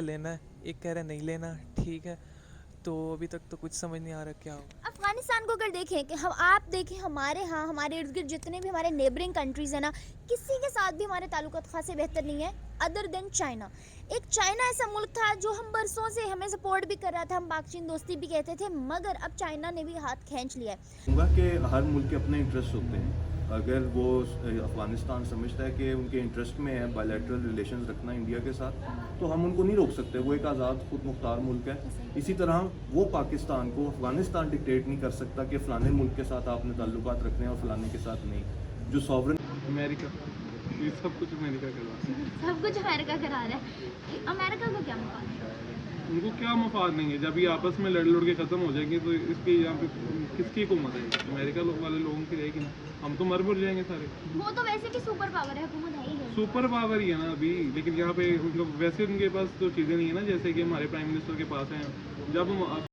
लेना है, एक कह रहा है नहीं लेना, ठीक है। तो अभी तक तो कुछ समझ नहीं आ रहा क्या हो। अफगानिस्तान को अगर देखें कि हम आप देखें हमारे यहाँ हमारे इर्द गिर्द जितने भी हमारे नेबरिंग कंट्रीज हैं ना, किसी के साथ भी हमारे ताल्लुकात खासे बेहतर नहीं है अदर देन चाइना। एक चाइना ऐसा मुल्क था जो हम बरसों से हमें सपोर्ट भी कर रहा था, हम पाक-चीन दोस्ती भी कहते थे, मगर अब चाइना ने भी हाथ खींच लिया है। कहूँगा कि हर मुल्क के अपने इंटरेस्ट होते हैं। अगर वो अफ़गानिस्तान समझता है कि उनके इंटरेस्ट में है बायलैटरल रिलेशंस रखना इंडिया के साथ, तो हम उनको नहीं रोक सकते। वो एक आज़ाद खुद मुख्तार मुल्क है। इसी तरह वो पाकिस्तान को अफ़गानिस्तान डिक्टेट नहीं कर सकता कि फ़लाने मुल्क के साथ आपने ताल्लुकात रखने हैं और फ़लाने के साथ नहीं। जो सॉवरन अमेरिका, ये सब कुछ अमेरिका करवा रहा है। सब कुछ अमेरिका करा रहा है। अमेरिका को क्या मौका है? उनको क्या मफाद नहीं है। जब ये आपस में लड़ के ख़त्म हो जाएंगे तो इसकी यहाँ पे किसकी हुकूमत है? अमेरिका वाले लोगों की रहेगी ना। हम तो मर जाएंगे सारे। वो तो वैसे भी सुपर पावर है, हुकूमत है ही नहीं। सुपर पावर ही है ना अभी, लेकिन यहाँ पे उनको वैसे उनके पास तो चीज़ें नहीं है ना, जैसे कि हमारे प्राइम मिनिस्टर के पास हैं। जब हम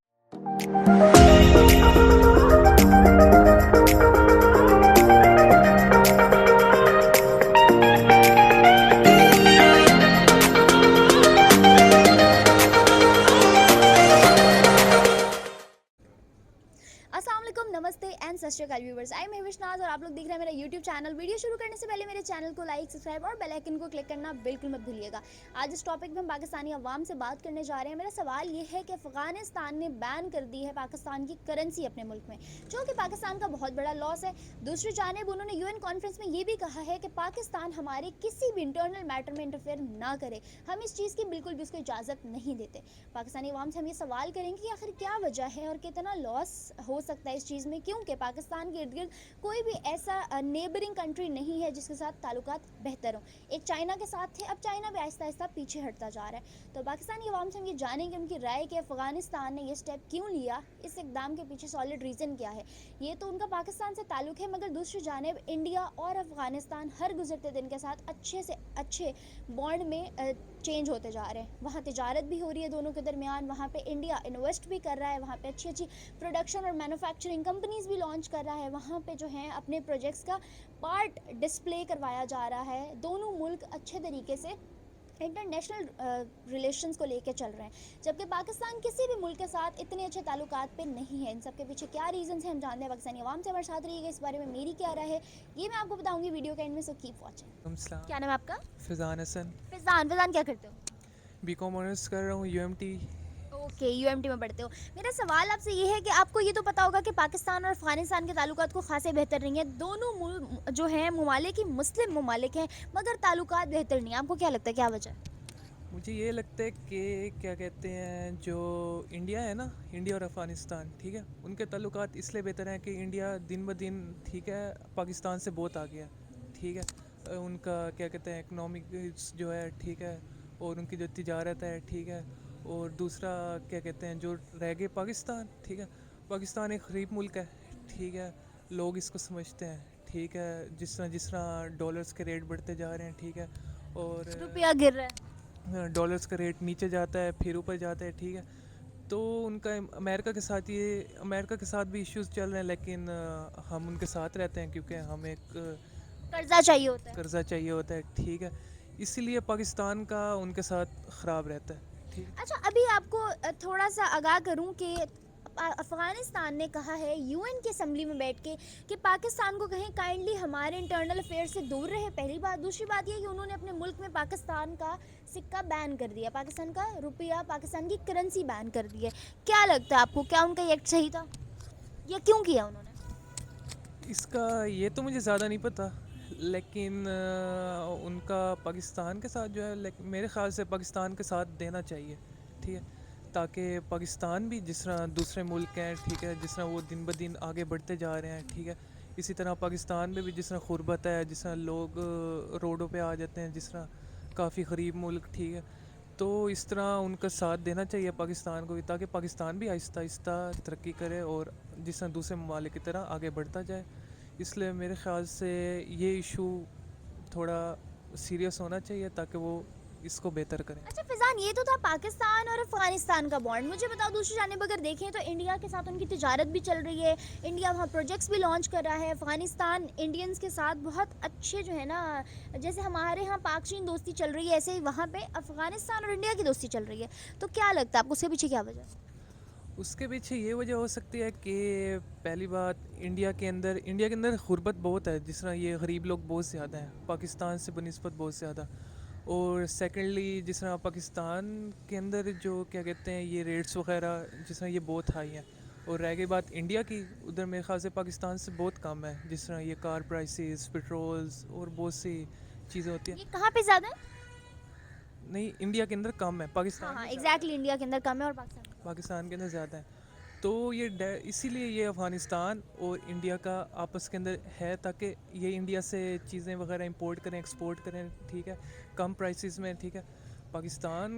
अस्सलाम वालेकुम, नमस्ते एंड सत श्री अकाल व्यूअर्स। आई एम हिविश नाज और आप लोग देख रहे हैं मेरा यूट्यूब चैनल। वीडियो शुरू करने से पहले मेरे चैनल को लाइक, सब्सक्राइब और बेल आइकन को क्लिक करना बिल्कुल मत भूलिएगा। आज इस टॉपिक में हम पाकिस्तानी अवाम से बात करने जा रहे हैं। मेरा सवाल ये है कि अफगानिस्तान ने बैन कर दी है पाकिस्तान की करेंसी अपने मुल्क में, जो कि पाकिस्तान का बहुत बड़ा लॉस है। दूसरी जानिब उन्होंने यूएन कॉन्फ्रेंस में ये भी कहा है कि पाकिस्तान हमारे किसी भी इंटरनल मैटर में इंटरफेयर ना करे। हम इस चीज़ की बिल्कुल भी उसको इजाज़त नहीं देते। पाकिस्तानी अवाम से हम ये सवाल करेंगे कि आखिर क्या वजह है और कितना लॉस हो सकता है इस चीज़ में, क्योंकि पाकिस्तान के इर्द गिर्द कोई भी ऐसा नेबरिंग कंट्री नहीं है जिसके साथ ताल्लुकात बेहतर हों। एक चाइना के साथ थे, अब चाइना भी आहिस्ता आहिस्ता पीछे हटता जा रहा है। तो पाकिस्तानी अवाम से हम ये जानेंगे उनकी राय कि अफगानिस्तान ने ये स्टेप क्यों लिया, इस इकदाम के पीछे सॉलिड रीज़न क्या है। ये तो उनका पाकिस्तान से ताल्लुक है, मगर दूसरी जानिब इंडिया और अफगानिस्तान हर गुजरते दिन के साथ अच्छे से अच्छे बॉन्ड में चेंज होते जा रहे हैं। वहाँ तिजारत भी हो रही है दोनों के दरमियान, वहाँ पे इंडिया इन्वेस्ट भी कर रहा है, वहाँ पे अच्छी अच्छी प्रोडक्शन और मैन्युफैक्चरिंग कंपनीज भी लॉन्च कर रहा है, वहाँ पे जो है अपने प्रोजेक्ट्स का पार्ट डिस्प्ले करवाया जा रहा है। दोनों मुल्क अच्छे तरीके से इंटरनेशनल रिलेशंस को लेके चल रहे हैं, जबकि पाकिस्तान किसी भी मुल्क के साथ इतने अच्छे ताल्लुकात पे नहीं है। इन सब के पीछे क्या रीजंस हैं हम जानते हैं। पाकिस्तानी अवाम से हमारे साथ रहिएगा, इस बारे में मेरी क्या राय है ये मैं आपको बताऊंगी वीडियो के एंड में, सो कीप वॉचिंग। सलाम। क्या नाम है आपका? फिजान हसन। फिजान। फिजान क्या करते हो? बीकॉम ऑनर्स कर रहा हूँ, यूएमटी। ओके, यूएमटी में पढ़ते हो। मेरा सवाल आपसे ये है कि आपको ये तो पता होगा कि पाकिस्तान और अफगानिस्तान के ताल्लुकात को खासे बेहतर नहीं है। दोनों जो हैं ममालिक ही मुस्लिम ममालिक हैं, मगर ताल्लुकात बेहतर नहीं है। आपको क्या लगता है क्या वजह है? मुझे ये लगता है कि क्या कहते हैं, जो इंडिया है ना, इंडिया और अफ़गानिस्तान, ठीक है, उनके ताल्लुकात इसलिए बेहतर हैं कि इंडिया दिन ब दिन, ठीक है, पाकिस्तान से बहुत आ गया, ठीक है। उनका क्या कहते हैं इकनॉमिक जो है, ठीक है, और उनकी जो तिजारत है, ठीक है। और दूसरा क्या कहते हैं, जो रह गए पाकिस्तान, ठीक है। पाकिस्तान एक गरीब मुल्क है, ठीक है, लोग इसको समझते हैं, ठीक है। जिस तरह डॉलर्स के रेट बढ़ते जा रहे हैं, ठीक है, और रुपया गिर रहा है। डॉलर्स का रेट नीचे जाता है फिर ऊपर जाता है, ठीक है। तो उनका अमेरिका के साथ भी इश्यूज चल रहे हैं, लेकिन हम उनके साथ रहते हैं क्योंकि हम एक कर्जा चाहिए होता है। कर्जा चाहिए होता है, ठीक है। इसीलिए पाकिस्तान का उनके साथ ख़राब रहता है, ठीक है। अच्छा, अभी आपको थोड़ा सा आगाह करूं कि अफगानिस्तान ने कहा है यूएन की असम्बली में बैठ के कि पाकिस्तान को कहें काइंडली हमारे इंटरनल अफेयर से दूर रहे। पहली बात। दूसरी बात ये कि उन्होंने अपने मुल्क में पाकिस्तान का सिक्का बैन कर दिया, पाकिस्तान का रुपया, पाकिस्तान की करेंसी बैन कर दी है। क्या लगता है आपको, क्या उनका ये एक्ट सही था या क्यों किया उन्होंने? इसका ये तो मुझे ज़्यादा नहीं पता, लेकिन उनका पाकिस्तान के साथ जो है, मेरे ख़्याल से पाकिस्तान के साथ देना चाहिए, ठीक है, ताकि पाकिस्तान भी जिस तरह दूसरे मुल्क हैं, ठीक है, जिस तरह वो दिन ब दिन आगे बढ़ते जा रहे हैं, ठीक है, इसी तरह पाकिस्तान में भी जिस तरह गुरबत है, जिस तरह लोग रोडों पे आ जाते हैं, जिस तरह काफ़ी गरीब मुल्क, ठीक है। तो इस तरह उनका साथ देना चाहिए पाकिस्तान को भी, ताकि पाकिस्तान भी आहिस्ता आहिस्ता तरक्की करे और जिस तरह दूसरे ममालिक की तरह आगे बढ़ता जाए। इसलिए मेरे ख़्याल से ये इशू थोड़ा सीरियस होना चाहिए ताकि वो इसको बेहतर करें। अच्छा फिजान, ये तो था पाकिस्तान और अफगानिस्तान का बॉन्ड। मुझे बताओ दूसरी जानिब अगर देखें तो इंडिया के साथ उनकी तिजारत भी चल रही है, इंडिया वहाँ प्रोजेक्ट्स भी लॉन्च कर रहा है। अफगानिस्तान इंडियंस के साथ बहुत अच्छे जो है ना, जैसे हमारे यहाँ पाक चीन दोस्ती चल रही है, ऐसे ही वहाँ पे अफगानिस्तान और इंडिया की दोस्ती चल रही है। तो क्या लगता है आपको उसके पीछे क्या वजह है? उसके पीछे ये वजह हो सकती है कि पहली बात, इंडिया के अंदर गुर्बत बहुत है, जिस तरह ये गरीब लोग बहुत ज़्यादा हैं पाकिस्तान से बनिस्बत बहुत ज़्यादा। और सेकेंडली जिस तरह पाकिस्तान के अंदर जो क्या कहते हैं ये रेट्स वगैरह जिस तरह ये बहुत हाई हैं। और रह गई बात इंडिया की, उधर मेरे ख्याल से पाकिस्तान से बहुत कम है, जिस तरह ये कार प्राइसेस, पेट्रोल्स और बहुत सी चीज़ें होती हैं। ये कहाँ पे ज़्यादा है? नहीं, इंडिया के अंदर कम है, हाँ पाकिस्तान हाँ में ज़्यादा है। एग्जैक्टली, इंडिया के अंदर कम है और पाकिस्तान में। पाकिस्तान के अंदर ज़्यादा है। तो ये इसीलिए ये अफ़गानिस्तान और इंडिया का आपस के अंदर है, ताकि ये इंडिया से चीज़ें वगैरह इंपोर्ट करें, एक्सपोर्ट करें, ठीक है, कम प्राइसेस में, ठीक है। पाकिस्तान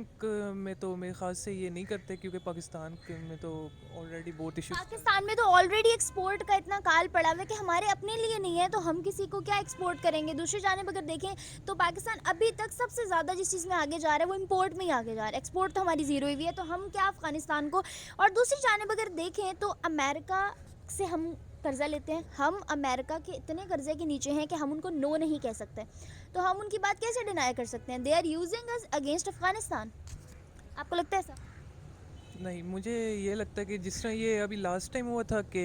में तो मेरे ख़्याल से ये नहीं करते, क्योंकि पाकिस्तान में तो ऑलरेडी बहुत इश्यूज। पाकिस्तान में तो ऑलरेडी एक्सपोर्ट का इतना काल पड़ा हुआ है कि हमारे अपने लिए नहीं है तो हम किसी को क्या एक्सपोर्ट करेंगे। दूसरी जानिब अगर देखें तो पाकिस्तान अभी तक सबसे ज़्यादा जिस चीज़ में आगे जा रहा है वो इंपोर्ट में ही आगे जा रहा है, एक्सपोर्ट तो हमारी ज़ीरो हुई है, तो हम क्या अफ़गानिस्तान को। और दूसरी जानिब अगर देखें तो अमेरिका से हम कर्जा लेते हैं, हम अमेरिका के इतने कर्जे के नीचे हैं कि हम उनको नो नहीं कह सकते, तो हम उनकी बात कैसे डिनाई कर सकते हैं? They are using us against Afghanistan. आपको लगता है ऐसा? नहीं, मुझे ये लगता है कि जिस तरह ये अभी लास्ट टाइम हुआ था कि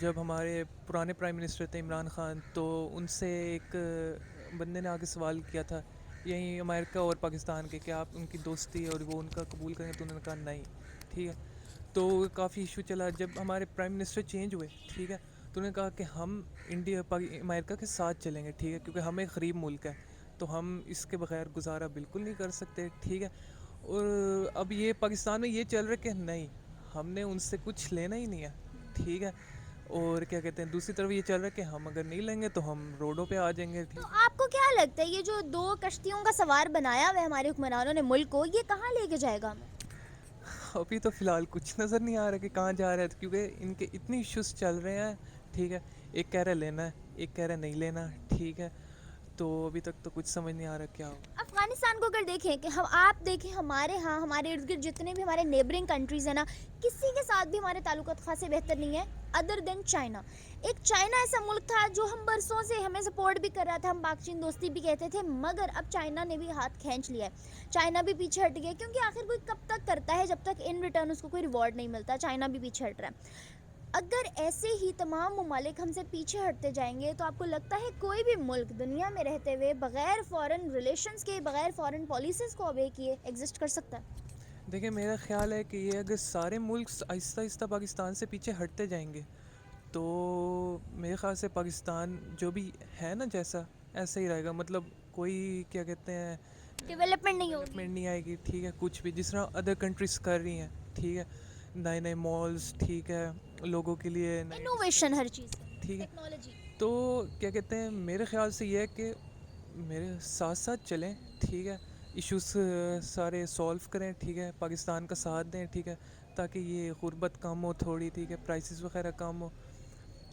जब हमारे पुराने प्राइम मिनिस्टर थे इमरान खान, तो उनसे एक बंदे ने आके सवाल किया था यहीं अमेरिका और पाकिस्तान के, कि आप उनकी दोस्ती और वो उनका कबूल करें, तो उन्होंने कहा नहीं, ठीक है। तो काफ़ी इशू चला, जब हमारे प्राइम मिनिस्टर चेंज हुए, ठीक है, तो उन्होंने कहा कि हम अमेरिका के साथ चलेंगे, ठीक है, क्योंकि हम एक गरीब मुल्क है, तो हम इसके बगैर गुजारा बिल्कुल नहीं कर सकते, ठीक है। और अब ये पाकिस्तान में ये चल रहा है कि नहीं, हमने उनसे कुछ लेना ही नहीं है, ठीक है। और क्या कहते हैं, दूसरी तरफ ये चल रहा है कि हम अगर नहीं लेंगे तो हम रोडों पे आ जाएंगे, ठीक तो है। आपको क्या लगता है ये जो दो कश्तियों का सवार बनाया हुआ है हमारे हुक्मरानों ने मुल्क को, ये कहाँ लेके जाएगा हमें? अभी तो फ़िलहाल कुछ नज़र नहीं आ रहा कि कहाँ जा रहा है, क्योंकि इनके इतने इश्यूज चल रहे हैं, ठीक है। एक कह रहा है लेना है, एक कह रहा है नहीं लेना, ठीक है। तो अभी तक तो कुछ समझ नहीं आ रहा क्या होगा। अफगानिस्तान को अगर देखें कि हम आप देखें हमारे यहाँ हमारे इर्द गिर्द जितने भी हमारे नेबरिंग कंट्रीज़ हैं ना, किसी के साथ भी हमारे ताल्लुकात खासे बेहतर नहीं है अदर देन चाइना। एक चाइना ऐसा मुल्क था जो हम बरसों से हमें सपोर्ट भी कर रहा था, हम पाक चीन दोस्ती भी कहते थे, मगर अब चाइना ने भी हाथ खींच लिया है, चाइना भी पीछे हट गया, क्योंकि आखिर कोई कब तक करता है जब तक इन रिटर्न उसको कोई रिवॉर्ड नहीं मिलता। चाइना भी पीछे हट रहा है। अगर ऐसे ही तमाम ममालिक हमसे पीछे हटते जाएंगे तो आपको लगता है कोई भी मुल्क दुनिया में रहते हुए बगैर फॉरेन रिलेशंस के, बगैर फॉरेन पॉलिसीज़ को अबे किए एग्जिस्ट कर सकता है? देखिए, मेरा ख्याल है कि ये अगर सारे मुल्क आहिस्ता आहिस्ता पाकिस्तान से पीछे हटते जाएंगे, तो मेरे ख्याल से पाकिस्तान जो भी है ना, जैसा ऐसा ही रहेगा। मतलब कोई क्या कहते हैं, डेवलपमेंट नहीं होगी। डेवलपमेंट नहीं आएगी, ठीक है, कुछ भी जिस तरह अदर कंट्रीज कर रही हैं, ठीक है, नए नए मॉल्स, ठीक है, लोगों के लिए नए, इनोवेशन हर चीज़, ठीक है। टेक्नोलॉजी। तो क्या कहते हैं, मेरे ख्याल से ये है कि मेरे साथ साथ चलें, ठीक है, इश्यूज सारे सॉल्व करें, ठीक है, पाकिस्तान का साथ दें, ठीक है, ताकि ये गुर्बत कम हो थोड़ी, ठीक है, प्राइसेस वगैरह कम हो।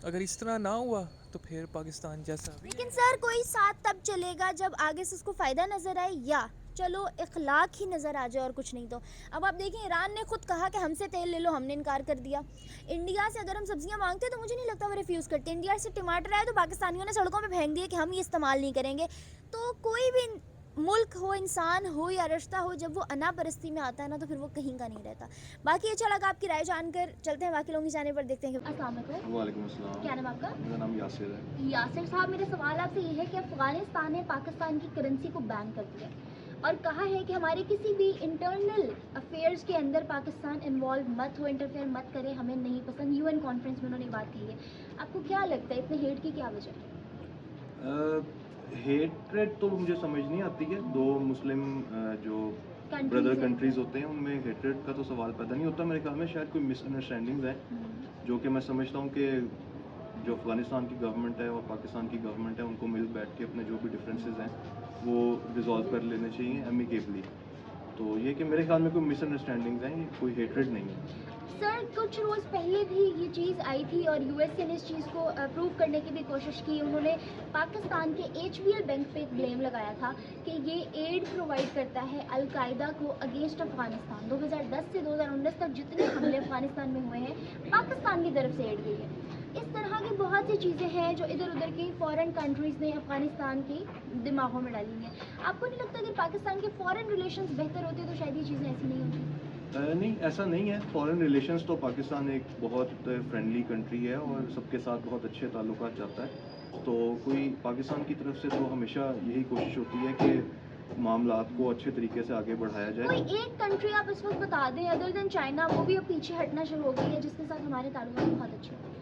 अगर इस तरह ना हुआ तो फिर पाकिस्तान जैसा भी लेकिन सर कोई साथ तब चलेगा जब आगे से उसको फ़ायदा नज़र आए, या चलो इखलाक ही नज़र आ जाए और कुछ नहीं। तो अब आप देखें, ईरान ने खुद कहा कि हमसे तेल ले लो, हमने इनकार कर दिया। इंडिया से अगर हम सब्जियां मांगते तो मुझे नहीं लगता वो रिफ्यूज़ करते। इंडिया से टमाटर आए तो पाकिस्तानियों ने सड़कों पे फेंक दिए कि हम ये इस्तेमाल नहीं करेंगे। तो कोई भी मुल्क हो, इंसान हो या रिश्ता हो, जब वो अना परस्ती में आता है ना तो फिर वो कहीं का नहीं रहता। बाकी अच्छा लगा आपकी राय जानकर, चलते हैं बाकी लोगों की जाने पर, देखते हैं कि अस्सलाम वालेकुम, वालेकुम अस्सलाम। क्या नाम आपका? मेरा नाम यासिर है। यासिर साहब, मेरा सवाल आपसे ये है कि अफ़गानिस्तान ने पाकिस्तान की करेंसी को बैन कर दिया और कहा है कि हमारे किसी भी इंटरनल अफेयर्स के अंदर पाकिस्तान इन्वॉल्व मत हो, इंटरफेयर मत करे, हमें नहीं पसंद। यूएन कॉन्फ्रेंस में उन्होंने बात की है। आपको क्या लगता है इतने हेट की क्या वजह है? हेट्रेड तो मुझे समझ नहीं आती है। दो मुस्लिम जो Countries ब्रदर हैं। कंट्रीज़ होते हैं उनमें हेट्रेड का तो सवाल पैदा नहीं होता। मेरे ख्याल में शायद कोई मिसअंडरस्टैंडिंग्स हैं, जो कि मैं समझता हूँ कि जो अफ़गानिस्तान की गवर्नमेंट है और पाकिस्तान की गवर्नमेंट है उनको मिल बैठ के अपने जो भी डिफरेंसेस हैं वो रिजॉल्व कर लेने चाहिए एमिकेबली। तो ये कि मेरे ख्याल में कोई मिसअंडरस्टैंडिंग्स हैं, ये कोई हेट्रेड नहीं है। सर कुछ रोज़ पहले भी ये चीज़ आई थी और यूएसए ने इस चीज़ को प्रूव करने की भी कोशिश की। उन्होंने पाकिस्तान के एचबीएल बैंक पे एक ब्लेम लगाया था कि ये एड प्रोवाइड करता है अलकायदा को अगेंस्ट अफगानिस्तान। 2010 से 2019 तक जितने हमले अफगानिस्तान में हुए हैं पाकिस्तान की तरफ से एड गई है। इस तरह की बहुत सी चीज़ें हैं जो इधर उधर की फॉरेन कंट्रीज़ ने अफगानिस्तान की दिमागों में डाली हैं। आपको नहीं लगता कि पाकिस्तान के फॉरेन रिलेशंस बेहतर होते तो शायद ये चीज़ें ऐसी नहीं होती? नहीं, ऐसा नहीं है। फॉरेन रिलेशंस तो पाकिस्तान एक बहुत फ्रेंडली कंट्री है और सबके साथ बहुत अच्छे ताल्लुकात चाहता है। तो कोई पाकिस्तान की तरफ से तो हमेशा यही कोशिश होती है कि मामलात को अच्छे तरीके से आगे बढ़ाया जाए। कोई एक कंट्री आप इस वक्त बता दें अदर देन चाइना, वो भी अब पीछे हटना शुरू हो गई है जिसके साथ हमारे ताल्लुकात बहुत अच्छे हैं?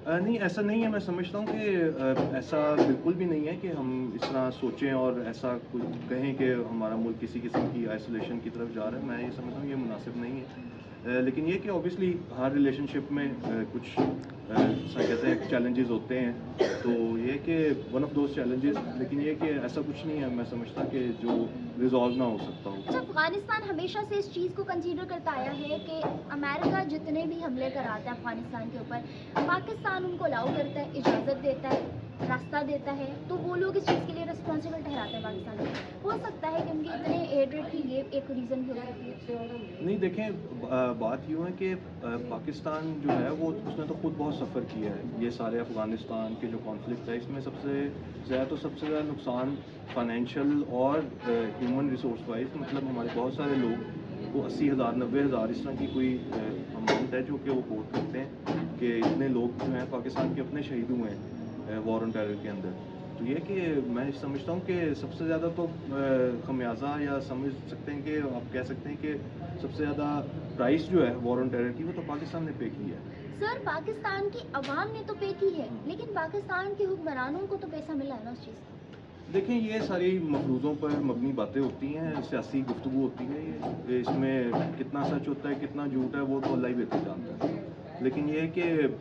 नहीं, ऐसा नहीं है। मैं समझता हूँ कि ऐसा बिल्कुल भी नहीं है कि हम इस तरह सोचें और ऐसा कुछ कहें कि हमारा मुल्क किसी किस्म की आइसोलेशन की तरफ जा रहा है। मैं ये समझता हूँ ये मुनासिब नहीं है। लेकिन ये कि ऑब्वियसली हर रिलेशनशिप में कुछ कहते हैं चैलेंजेस होते हैं। तो ये कि वन ऑफ दोज चैलेंजेस, लेकिन ये कि ऐसा कुछ नहीं है मैं समझता कि जो रिजॉल्व ना हो सकता हो। अच्छा, अफगानिस्तान हमेशा से इस चीज़ को कंसीडर करता आया है कि अमेरिका जितने भी हमले कराता है अफगानिस्तान के ऊपर, पाकिस्तान उनको अलाउ करता है, इजाज़त देता है, रास्ता देता है, तो वो लोग इस चीज़ के लिए रिस्पॉन्सिबल ठहराते हैं पाकिस्तान को। हो सकता है कि उनकी इतने हेट्रेड की ये एक रीज़न भी हो सकती है। नहीं, देखें, बात यूँ है कि पाकिस्तान जो है वो उसने तो खुद बहुत सफ़र किया है। ये सारे अफ़गानिस्तान के जो कॉन्फ्लिक्ट है इसमें सबसे ज़्यादा नुकसान फाइनेंशियल और ह्यूमन रिसोर्स वाइज, मतलब हमारे बहुत सारे लोग को 80,000 90,000 इस तरह की कोई अमाउंट है जो कि वो कोट करते हैं कि इतने लोग जो हैं पाकिस्तान के अपने शहीद हुए हैं वॉर ऑन टेरर के अंदर। तो ये कि मैं समझता हूँ कि सबसे ज़्यादा तो खमियाजा या समझ सकते हैं कि आप कह सकते हैं कि सबसे ज़्यादा प्राइस जो है वॉर ऑन टेरर की वो तो पाकिस्तान ने पे की है। सर पाकिस्तान की अवाम ने तो पे की है, लेकिन पाकिस्तान के हुक्मरानों को तो पैसा मिला है ना उस चीज़ का। देखें, ये सारी मफरूज़ों पर मबनी बातें होती हैं, सियासी गुफ्तगू होती है। ये इसमें कितना सच होता है कितना झूठ है वो तो अल्लाह ही बेहतर जानता है। लेकिन ये है कि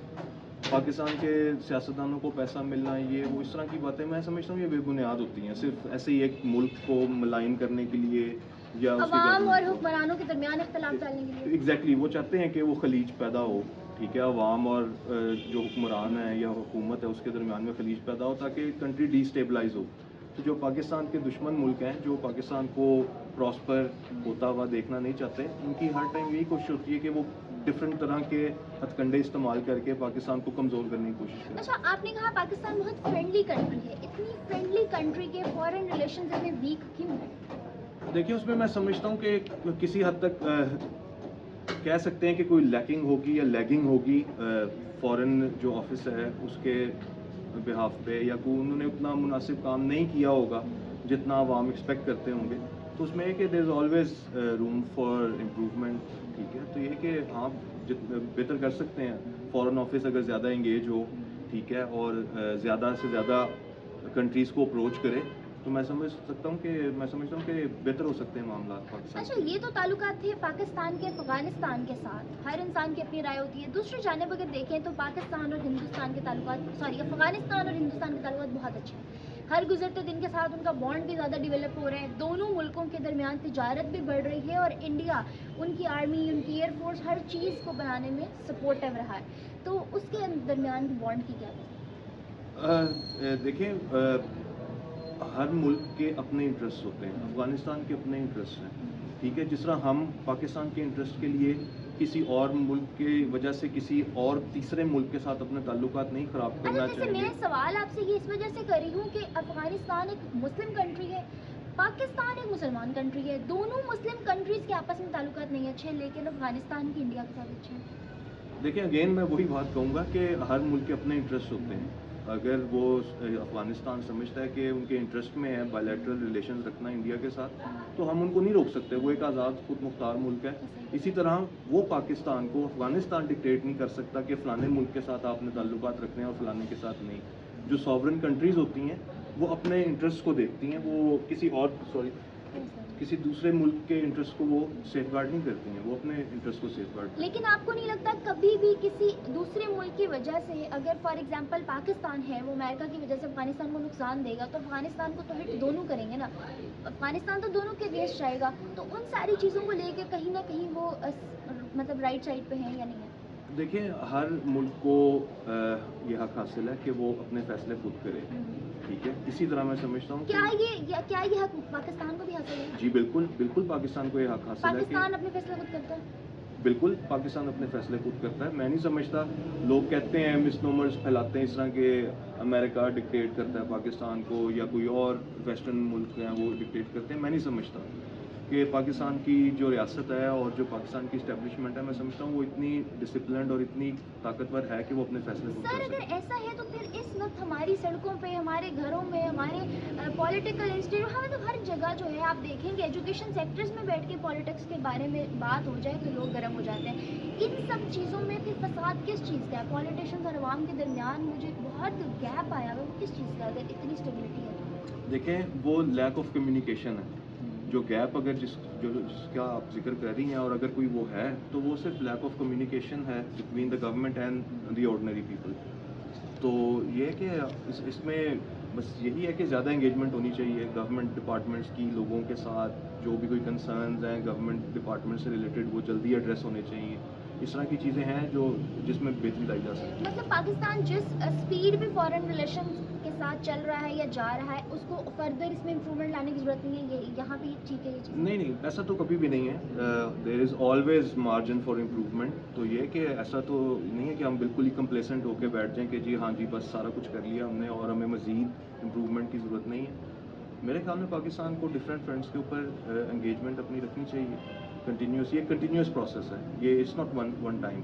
पाकिस्तान के सियासतदानों को पैसा मिलना, ये वो इस तरह की बातें मैं समझता हूँ ये बेबुनियाद होती हैं, सिर्फ ऐसे ही एक मुल्क को मलाइन करने के लिए या उसकी अवाम और गवर्नमेंट को। हुक्मरानों के दरमियान इख्तलाफ डालने के लिए। एग्जैक्टली, वो चाहते हैं कि वो खलीज पैदा हो। ठीक है, अवाम और जो हुक्मरान है या हुकूमत है उसके दरमियान में खलीज पैदा हो ताकि कंट्री डिस्टेबलाइज हो। तो जो पाकिस्तान के दुश्मन मुल्क हैं जो पाकिस्तान को प्रॉस्पर होता हुआ देखना नहीं चाहते, उनकी हर टाइम यही कोशिश होती है कि वो डिफरेंट तरह के हथकंडे इस्तेमाल करके पाकिस्तान को कमज़ोर करने की कोशिश करें। अच्छा, आपने कहा पाकिस्तान बहुत फ्रेंडली कंट्री है, इतनी फ्रेंडली कंट्री के फॉरेन रिलेशंस इतने वीक क्यों हैं? देखिए, उसमें मैं समझता हूँ कि किसी हद तक कह सकते हैं कि कोई लैकिंग होगी या लैगिंग होगी फॉरेन जो ऑफिस है उसके बिहाफ पे, या कोई उन्होंने उतना मुनासिब काम नहीं किया होगा जितना आवाम एक्सपेक्ट करते होंगे। तो उसमें है कि there is always room for improvement. ठीक है, तो ये कि आप जितना बेहतर कर सकते हैं फॉरेन ऑफिस अगर ज़्यादा इंगेज हो, ठीक है, और ज़्यादा से ज़्यादा कंट्रीज़ को अप्रोच करे, तो मैं समझता हूँ कि बेहतर हो सकते हैं मामला पाकिस्तान अच्छा, के। ये तो ताल्लुकात थे पाकिस्तान के अफगानिस्तान के साथ। हर इंसान की अपनी राय होती है। दूसरी जानिब अगर देखें तो पाकिस्तान और हिंदुस्तान के अफगानिस्तान और हिंदुस्तान के ताल्लुकात बहुत अच्छे हैं। हर गुजरते दिन के साथ उनका बॉन्ड भी ज़्यादा डेवलप हो रहा है। दोनों मुल्कों के दरमियान तिजारत भी बढ़ रही है और इंडिया उनकी आर्मी, उनकी एयरफोर्स हर चीज़ को बनाने में सपोर्टिव रहा है। तो उसके दरमियान बॉन्ड की क्या देखिए, हर मुल्क के अपने इंटरेस्ट होते हैं। अफ़गानिस्तान के अपने इंटरेस्ट हैं। ठीक है, जिस तरह हम पाकिस्तान के इंटरेस्ट के लिए किसी और मुल्क की वजह से किसी और तीसरे मुल्क के साथ अपने ताल्लुकात नहीं ख़राब अच्छा, करना जैसे मैं चाहेंगे। सवाल आपसे ये इस वजह से कर रही हूँ कि अफगानिस्तान एक मुस्लिम कंट्री है, पाकिस्तान एक मुसलमान कंट्री है। दोनों मुस्लिम कंट्रीज़ के आपस में ताल्लुकात नहीं अच्छे, लेकिन अफगानिस्तान की इंडिया के साथ अच्छे हैं। देखिए, अगेन मैं वही बात कहूँगा कि हर मुल्क के अपने इंटरेस्ट होते हैं। अगर वो अफ़गानिस्तान समझता है कि उनके इंटरेस्ट में है बायलैटरल रिलेशंस रखना इंडिया के साथ, तो हम उनको नहीं रोक सकते। वो एक आज़ाद खुद मुख्तार मुल्क है। इसी तरह वो पाकिस्तान को अफ़गानिस्तान डिक्टेट नहीं कर सकता कि फ़लाने मुल्क के साथ आपने ताल्लुकात रखने हैं और फ़लाने के साथ नहीं। जो सॉवरन कंट्रीज़ होती हैं वो अपने इंटरेस्ट को देखती हैं, वो किसी दूसरे मुल्क के इंटरेस्ट को वो सेफगार्ड नहीं करती हैं, वो अपने इंटरेस्ट को सेफगार्ड। लेकिन आपको नहीं लगता कभी भी किसी दूसरे मुल्क की वजह से, अगर फॉर एग्जांपल पाकिस्तान है वो अमेरिका की वजह से अफगानिस्तान को नुकसान देगा, तो अफगानिस्तान को तो हिट दोनों करेंगे ना, अफगानिस्तान तो दोनों के अगेंस्ट जाएगा, तो उन सारी चीज़ों को लेके कहीं ना कहीं वो मतलब राइट साइड पे हैं या नहीं है? देखिए, हर मुल्क को ये हक हासिल है कि वो अपने फैसले खुद करे, ठीक है। इसी तरह मैं समझता हूँ क्या ये हक पाकिस्तान को भी हासिल है? जी बिल्कुल, बिल्कुल पाकिस्तान को ये हक हासिल है कि पाकिस्तान अपने फैसले खुद करता है? बिल्कुल पाकिस्तान अपने फैसले खुद करता है। मैं नहीं समझता, लोग कहते हैं, मिसनोमर्स फैलाते हैं इस तरह के अमेरिका डिक्टेट करता है पाकिस्तान को या कोई और वेस्टर्न मुल्क हैं वो डिक्टेट करते हैं। मैं नहीं समझता कि पाकिस्तान की जो रियासत है और जो पाकिस्तान की इस्टेब्लिशमेंट है, मैं समझता हूँ वो इतनी डिसिप्लिन्ड और इतनी ताकतवर है कि वो अपने फैसले खुद सर कर अगर सकते हैं। ऐसा है तो फिर इस वक्त हमारी सड़कों पे, हमारे घरों में, हमारे पॉलिटिकल इंस्टीट्यूट, हमें तो हर जगह जो है आप देखेंगे एजुकेशन सेक्टर्स में बैठ के पॉलिटिक्स के बारे में बात हो जाए तो लोग गर्म हो जाते हैं। इन सब चीज़ों में फिर फसाद किस चीज़ का है? पॉलिटिशियंस और अवाम के दरमियान मुझे बहुत गैप आया हुआ, वो किस चीज़ का है अगर इतनी स्टेबिलिटी है तो? देखें, वो लैक ऑफ कम्युनिकेशन है जो गैप, अगर जिसका आप जिक्र कर रही हैं, और अगर कोई वो है तो वो सिर्फ लैक ऑफ कम्युनिकेशन है between the government and the ordinary people. तो ये है कि इसमें बस यही है कि ज़्यादा इंगेजमेंट होनी चाहिए गवर्नमेंट डिपार्टमेंट्स की लोगों के साथ। जो भी कोई कंसर्न्स हैं गवर्नमेंट डिपार्टमेंट से रिलेटेड वो जल्दी एड्रेस होने चाहिए। इस तरह की चीज़ें हैं जो जिसमें बेहतरी लाई जा सकती है। मतलब पाकिस्तान जिस स्पीड पे फॉरेन रिलेशन के साथ चल रहा है या जा रहा है, उसको फर्दर इसमें इम्प्रूवमेंट लाने की जरूरत नहीं है, ये यहाँ पे ठीक है ये चीज़? नहीं नहीं, ऐसा तो कभी भी नहीं है। There is always margin for improvement. तो ये कि ऐसा तो नहीं है कि हम बिल्कुल ही कंप्लेसेंट होकर बैठ जाएं कि जी हाँ जी बस सारा कुछ कर लिया हमने और हमें मज़ीद इम्प्रूवमेंट की ज़रूरत नहीं है। मेरे ख्याल में पाकिस्तान को डिफरेंट फ्रंट्स के ऊपर एंगेजमेंट अपनी रखनी चाहिए कंटिन्यूस। ये कंटिन्यूस प्रोसेस है, ये इट्स नॉट वन टाइम।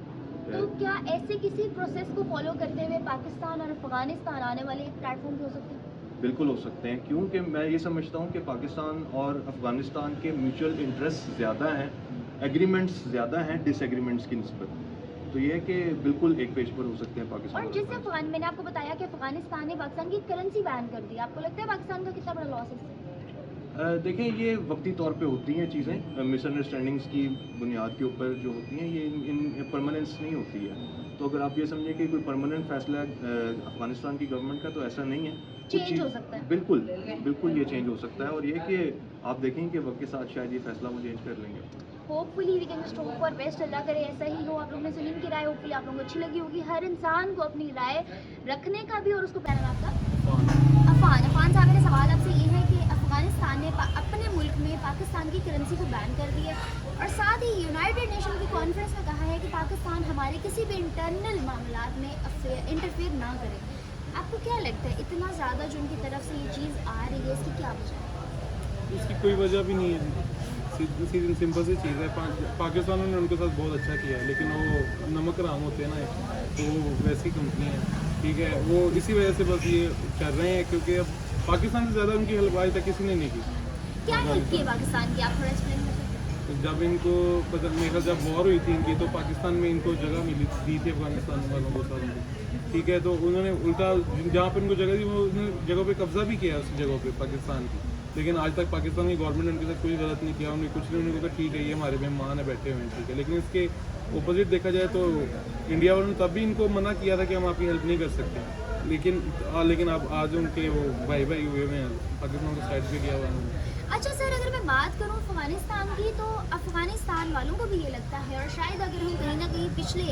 तो क्या ऐसे किसी प्रोसेस को फॉलो करते हुए पाकिस्तान और अफगानिस्तान आने वाले एक प्लेटफॉर्म पे हो सकते हैं? बिल्कुल हो सकते हैं, क्योंकि मैं ये समझता हूँ कि पाकिस्तान और अफ़गानिस्तान के म्यूचुअल इंटरेस्ट ज़्यादा हैं, एग्रीमेंट्स ज़्यादा हैं डिसएग्रीमेंट्स की निस्बत। तो ये है कि बिल्कुल एक पेज पर हो सकते हैं पाकिस्तान और जैसे मैंने आपको बताया कि अफगानिस्तान ने पाकिस्तान की करेंसी बैन कर दी, आपको लगता है पाकिस्तान का कितना बड़ा लॉस है इससे? देखें, ये वक्ती तौर पे होती हैं चीज़ें, मिसअंडरस्टैंडिंग्स की बुनियाद के ऊपर जो होती हैं, ये इन परमानेंस नहीं होती है। तो अगर आप ये समझें कि कोई परमानेंट फैसला अफ़गानिस्तान की गवर्नमेंट का, तो ऐसा नहीं है। चेंज हो सकता है? बिल्कुल बिल्कुल ये चेंज हो सकता है, और ये कि आप देखेंगे कि वक्त के साथ शायद ये फैसला वो चेंज कर लेंगे। Hopefully we can just hope for best, अल्लाह करे ऐसा ही हो। आप लोगों ने सुनी की राय, होपफुली आप लोगों को अच्छी लगी होगी। हर इंसान को अपनी राय रखने का भी, और उसको पहना आपका अफान साहब, मेरा सवाल आपसे ये है कि अफगानिस्तान ने अपने मुल्क में पाकिस्तान की करेंसी को बैन कर दिया और साथ ही यूनाइटेड नेशन की कॉन्फ्रेंस में कहा है कि पाकिस्तान हमारे किसी भी इंटरनल मामलात में इंटरफेयर ना करे। आपको क्या लगता है इतना ज़्यादा जो उनकी तरफ से ये चीज़ आ रही है, इसकी क्या वजह है? इसकी कोई वजह भी नहीं है, सीधी सिंपल सी चीज़ है। पाकिस्तान ने उनके साथ बहुत अच्छा किया है, लेकिन वो नमक राम होते हैं ना, तो वैसी कंपनी है, ठीक है। वो इसी वजह से बस ये कर रहे हैं, क्योंकि अब पाकिस्तान से ज़्यादा उनकी हेल्प आज तक किसी ने नहीं की। क्या हेल्प की है पाकिस्तान की, आप थोड़ा एक्सप्लेन कर सकते हैं? जब इनको पता मेरा जब वॉर हुई थी इनकी, तो पाकिस्तान में इनको जगह मिली दी थी अफगानिस्तान वालों को सारों को, ठीक है। तो उन्होंने उल्टा जहाँ पर उनको जगह दी वो उन्होंने जगह पे कब्जा भी किया उस जगह पे पाकिस्तान की, लेकिन आज तक पाकिस्तान की गवर्नमेंट ने उनके साथ कोई गलत नहीं किया, उन्हें कुछ नहीं, उन्होंने कहा ठीक है ये हमारे मेहमान है बैठे हुए हैं, ठीक है। लेकिन इसके ओपोजिट देखा जाए तो इंडिया वालों ने तब भी इनको मना किया था कि हम आपकी हेल्प नहीं कर सकते, लेकिन अब आज उनके वो भाई हुए हुए हैं, पाकिस्तान को साइड पे किया हुआ है। अच्छा सर, अगर मैं बात करूं अफगानिस्तान की, तो अफगानिस्तान वालों को भी ये लगता है, और शायद अगर हम कहीं ना कहीं पिछले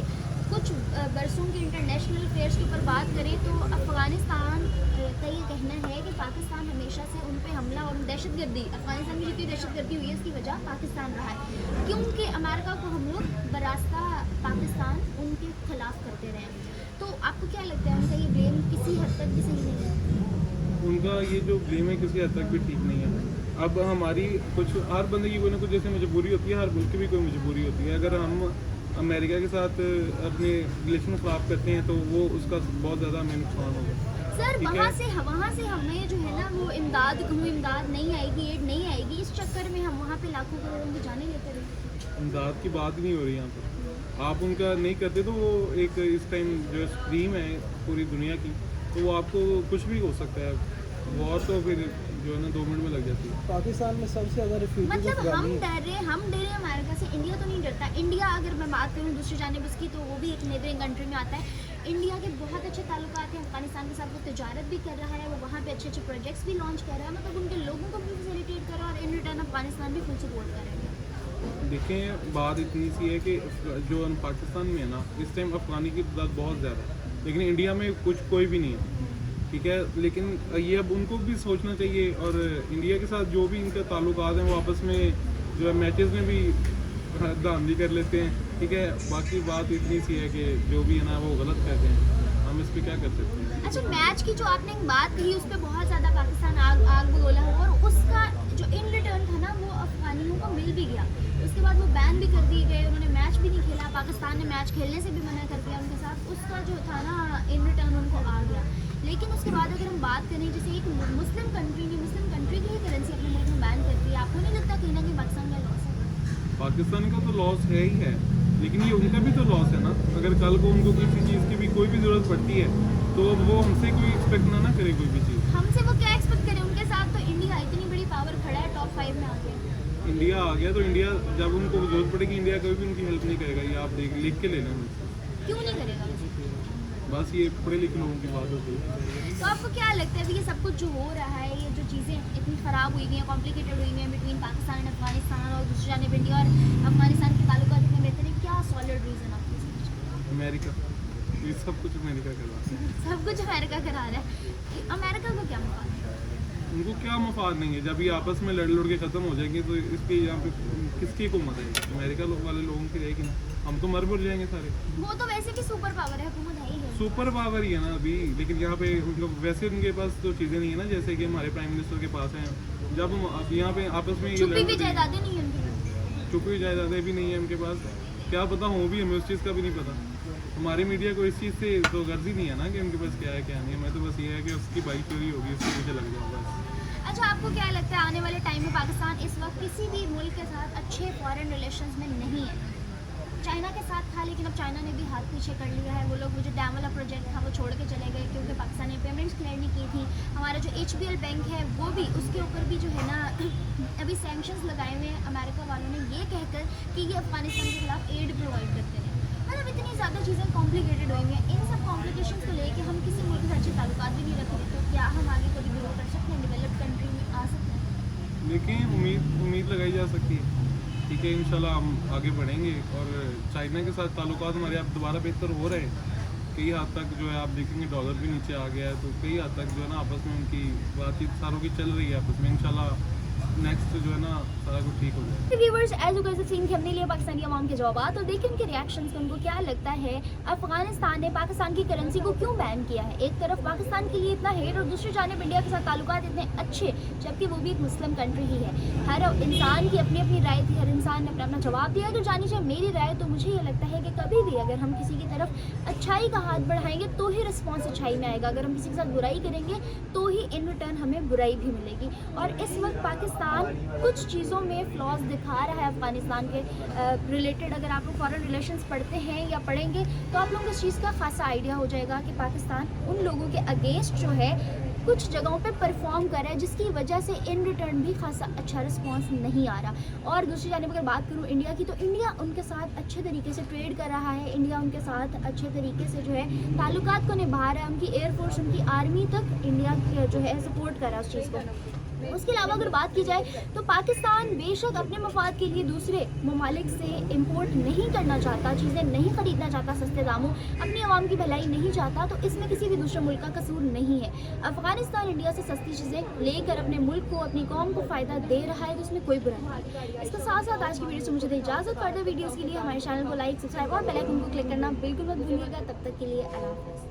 कुछ बरसों के इंटरनेशनल अफेयर्स के ऊपर बात करें, तो अफगानिस्तान का ये कहना है कि पाकिस्तान हमेशा से उन पे हमला और दहशतगर्दी, अफगानिस्तान में जितनी दहशतगर्दी हुई है इसकी वजह पाकिस्तान रहा है, क्योंकि अमेरिका को हम लोग बरास्ता पाकिस्तान उनके खिलाफ करते रहे हैं। तो आपको क्या लगता है उनका ये ब्लेम किसी हद तक भी सही नहीं है? उनका ये जो ब्लेम है किसी हद तक भी ठीक नहीं है। अब हमारी कुछ हर बंदे की कोई ना कुछ जैसे मजबूरी होती है, हर मुल्क की भी कोई मजबूरी होती है। अगर हम अमेरिका के साथ अपने रिलेशन ख़राब करते हैं तो वो उसका बहुत ज़्यादा हमें नुकसान होगा। सर वहाँ से हमें जो है ना वो इमदाद नहीं आएगी, एड नहीं आएगी, इस चक्कर में हम वहाँ पे लाखों करोड़ों की जाने लेते रहे। इमदाद की बात नहीं हो रही यहाँ पर, आप उनका नहीं करते तो वो एक इस टाइम जो स्ट्रीम है पूरी दुनिया की, तो वो आपको कुछ भी हो सकता है। वॉर तो फिर जो है ना 2 मिनट में लग जाती है। पाकिस्तान में सबसे ज़्यादा रिफ्यूजीज मतलब अफगानी हैं। हम डर रहे हैं अमेरिका से, इंडिया तो नहीं डरता। इंडिया अगर मैं बात करूँ दूसरी जानिब उसकी, तो वो भी एक नेबरिंग कंट्री में आता है। इंडिया के बहुत अच्छे ताल्लुकात हैं अफगानिस्तान के साथ, वो तिजारत भी कर रहा है, वो वहाँ पे अच्छे अच्छे प्रोजेक्ट्स भी लॉन्च कर रहा है, मतलब उनके लोगों को भी फैसिलिटेट कर रहा है और इन रिटर्न अफगानिस्तान भी फुल सपोर्ट कर रहा है। देखें बात इतनी सी है कि जो पाकिस्तान में है ना इस टाइम अफगानी की तादाद बहुत ज़्यादा है, लेकिन इंडिया में कोई भी नहीं है, ठीक है। लेकिन ये अब उनको भी सोचना चाहिए, और इंडिया के साथ जो भी इनका ताल्लुकात हैं वो आपस में जो है मैचेस में भी धांधली कर लेते हैं, ठीक है। बाकी बात इतनी सी है कि जो भी है ना वो गलत कहते हैं, हम इस पर क्या कर सकते हैं। अच्छा, मैच की जो आपने एक बात कही उस पर बहुत ज़्यादा पाकिस्तान आग बगोला हुआ, और उसका जो इन रिटर्न था ना वो अफगानियों को मिल भी गया। उसके बाद वो बैन भी कर दिए गए, उन्होंने मैच भी नहीं खेला, पाकिस्तान ने मैच खेलने से भी मना कर दिया उनके साथ। उसका जो था ना इन रिटर्न उनको आ गया। लेकिन उसके बाद अगर हम बात करें, जैसे एक मुस्लिम कंट्री की ही करेंसी अपने मुल्क में बैन करती है, आपको नहीं लगता कहीं ना कहीं पाकिस्तान का लॉस है? पाकिस्तान का तो लॉस है ही है, लेकिन ये उनका भी तो लॉस है ना। अगर कल को उनको किसी चीज़ की भी कोई भी ज़रूरत पड़ती है तो अब वो हमसे कोई एक्सपेक्ट ना करे कोई भी चीज़। हमसे वो क्या एक्सपेक्ट करें? उनके साथ तो इंडिया इतनी बड़ी पावर खड़ा है, टॉप 5 में आ गया। इंडिया आ गया तो इंडिया जब उनको जरूरत पड़ेगी इंडिया कभी भी उनकी हेल्प नहीं करेगा, ये आप लिख के ले लें मुझसे। क्यों नहीं करेगा? बस ये पढ़े लिखे लोगों की बात होती है। तो आपको क्या लगता है अभी ये सब कुछ जो हो रहा है, ये जो चीज़ें इतनी ख़राब हुई हुई हैं, कॉम्प्लिकेटेड हुई हुई हैं बिटवीन पाकिस्तान एंड अफगानिस्तान, और दूसरी जानिब इंडिया और अफगानिस्तान के ताल्लुकात इतने बेहतर हैं, क्या सॉलिड रीज़न आपको समझ? अमेरिका, ये सब कुछ अमेरिका कर रहा है। सब कुछ अमेरिका करा रहा है। अमेरिका को क्या मफाद है? उनको क्या मफाद नहीं है? जब ये आपस में लड़ के ख़त्म हो जाएंगे तो इसके यहाँ पे किसकी हुकूमत है? अमेरिका वाले लोगों की रहेगी ना, हम तो मर जाएंगे सारे। वो तो वैसे भी सुपर पावर है, हुकूमत है ही है। सुपर पावर ही है ना अभी, लेकिन यहाँ पे उनको वैसे उनके पास तो चीज़ें नहीं है ना जैसे कि हमारे प्राइम मिनिस्टर के पास हैं। जब हम अब यहाँ पे आपस में ये छुपी भी लड़- जायदादें नहीं है उनके पास। चुपी जायदादें भी नहीं है उनके पास, क्या पता हो भी, हमें उस चीज़ का भी नहीं पता। हमारी मीडिया को इस चीज़ से तो गर्ज ही नहीं है ना कि उनके पास क्या है क्या नहीं है। मैं तो बस ये है कि उसकी बाइक चोरी होगी उसके पीछे लग जाऊँ बस। अच्छा, आपको क्या लगता है आने वाले टाइम में पाकिस्तान इस वक्त किसी भी मुल्क के साथ अच्छे फॉरेन रिलेशंस में नहीं है? चाइना के साथ था, लेकिन अब चाइना ने भी हाथ पीछे कर लिया है। वो लोग वो जो डैम वाला प्रोजेक्ट था वो छोड़ के चले गए क्योंकि पाकिस्तान ने पेमेंट्स क्लियर नहीं की थी। हमारा जो HBL बैंक है वो भी, उसके ऊपर भी जो है ना अभी सैंक्शंस लगाए हुए हैं अमेरिका वालों ने, ये कहकर कि ये अफगानिस्तान के खिलाफ एड प्रोवाइड करते हैं। मतलब इतनी ज़्यादा चीज़ें कॉम्प्लिकेटेड हुई हैं। इन सब कॉम्प्लिकेशंस को लेके हम किसी मुल्क से अच्छे ताल्लुकात भी नहीं रख रहे, तो क्या हम आगे कभी ग्रो कर सकते हैं, डेवलप्ड कंट्री में आ सकते हैं? लेकिन उम्मीद लगाई जा सकती है, ठीक है। इंशाल्लाह हम आगे बढ़ेंगे, और चाइना के साथ ताल्लुकात हमारे अब दोबारा बेहतर हो रहे हैं। कई हद तक जो है आप देखेंगे डॉलर भी नीचे आ गया है, तो कई हद तक जो है ना आपस में उनकी बातचीत सारों की चल रही है आपस में। इंशाल्लाह नेक्स्ट जो है ना सारा कुछ ठीक हो जाए। Viewers, as you guys have seen कि हमने लिए पाकिस्तानी अवाम के जवाब, तो देखिए उनके रिएक्शंस को, उनको क्या लगता है अफगानिस्तान ने पाकिस्तान की करेंसी को क्यों बैन किया है। एक तरफ पाकिस्तान के लिए इतना हेट और दूसरी जानिब इंडिया के साथ ताल्लुकात इतने अच्छे, जबकि वो भी एक मुस्लिम कंट्री ही है। हर इंसान की अपनी अपनी राय थी, हर इंसान ने अपना अपना जवाब दिया। तो जानी चाहिए मेरी राय, तो मुझे ये लगता है कि कभी भी अगर हम किसी की तरफ अच्छाई का हाथ बढ़ाएंगे तो ही रिस्पॉन्स अच्छाई में आएगा। अगर हम किसी के साथ बुराई करेंगे तो ही इन रिटर्न हमें बुराई भी मिलेगी। और इस वक्त पाकिस्तान कुछ चीज़ों में फ्लॉज दिखा रहा है अफगानिस्तान के रिलेटेड। अगर आप लोग फॉरेन रिलेशंस पढ़ते हैं या पढ़ेंगे तो आप लोगों को इस चीज़ का खासा आइडिया हो जाएगा कि पाकिस्तान उन लोगों के अगेंस्ट जो है कुछ जगहों पे परफॉर्म कर रहा है, जिसकी वजह से इन रिटर्न भी खासा अच्छा रिस्पांस नहीं आ रहा। और दूसरी जानिब अगर बात करूँ इंडिया की, तो इंडिया उनके साथ अच्छे तरीके से ट्रेड कर रहा है। इंडिया उनके साथ अच्छे तरीके से जो है ताल्लुकात को निभा रहा है। उनकी एयरफोर्स, उनकी आर्मी तक इंडिया की जो है सपोर्ट कर रहा है उस चीज़ को। उसके अलावा अगर बात की जाए तो पाकिस्तान बेशक अपने मफाद के लिए दूसरे ममालिक से इंपोर्ट नहीं करना चाहता, चीज़ें नहीं ख़रीदना चाहता सस्ते दामों, अपनी आवाम की भलाई नहीं चाहता, तो इसमें किसी भी दूसरे मुल्क का कसूर नहीं है। अफगानिस्तान इंडिया से सस्ती चीज़ें लेकर अपने मुल्क को, अपनी कौम को फ़ायदा दे रहा है, तो इसमें कोई बुराई नहीं। इसके साथ साथ आज की वीडियो से मुझे इजाज़त। फर्दर वीडियोज़ के लिए हमारे चैनल को लाइक, सब्सक्राइब और बेल आइकन को क्लिक करना बिल्कुल मत भूलिएगा। तब तक के लिए अल्लाह हाफ़िज़।